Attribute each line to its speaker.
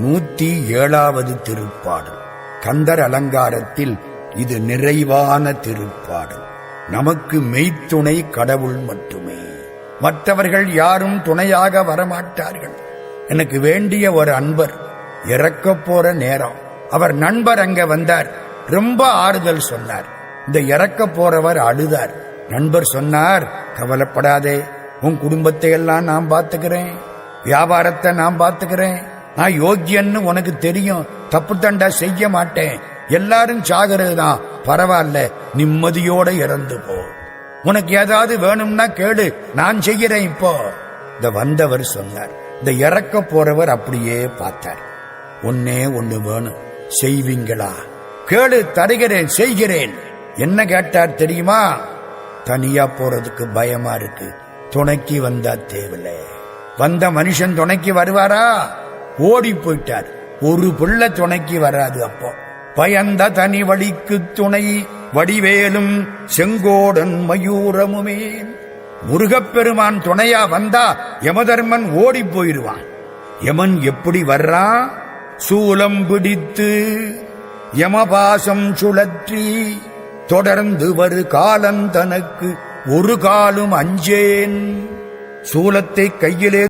Speaker 1: 107வது திருப்பாடல். கந்தர் அலங்காரத்தில் இது நிறைவான திருப்பாடல். நமக்கு மெய்த்துணை கடவுள் மட்டுமே, மற்றவர்கள் யாரும் துணையாக வரமாட்டார்கள். எனக்கு வேண்டிய ஒரு அன்பர் இறக்கப் போற நேரம் அவர் நண்பர் அங்க வந்தார். ரொம்ப ஆறுதல் சொன்னார். இந்த இறக்கப் போறவர் அழுதார். நண்பர் சொன்னார், கவலைப்படாதே, உன் குடும்பத்தை எல்லாம் நான் பார்த்துக்கிறேன், வியாபாரத்தை நான் பார்த்துக்கிறேன், நான் யோக்கியன்னு உனக்கு தெரியும், தப்பு தண்டா செய்ய மாட்டேன், எல்லாரும் சாகிறது தான், பரவாயில்ல, நிம்மதியோட இறந்து போ, உனக்கு ஏதாவது வேணும்னா கேளு, நான் செய்கிறேன். இப்போ இந்த வந்தவர் சொன்னார். இந்த இறக்க போறவர் அப்படியே பார்த்தார். ஒன்னே ஒண்ணு வேணும், செய்வீங்களா? கேளு, தருகிறேன், செய்கிறேன். என்ன கேட்டார் தெரியுமா? தனியா போறதுக்கு பயமா இருக்கு, துணைக்கு வந்தா தேவையில்லை. வந்த மனுஷன் துணைக்கு வருவாரா? ஓடி போயிட்டார். ஒரு பிள்ளை துணைக்கு வராது. அப்போ பயந்த தனி வழிக்கு துணை வடிவேலும் செங்கோடன் மயூரமுமே. முருகப்பெருமான் துணையா வந்தா யமதர்மன் ஓடி போயிடுவான். யமன் எப்படி வர்றான்? சூலம் பிடித்து யமபாசம் சுழற்றி தொடர்ந்து வரு காலம் தனக்கு ஒரு காலும் அஞ்சேன். சூலத்தை கையிலே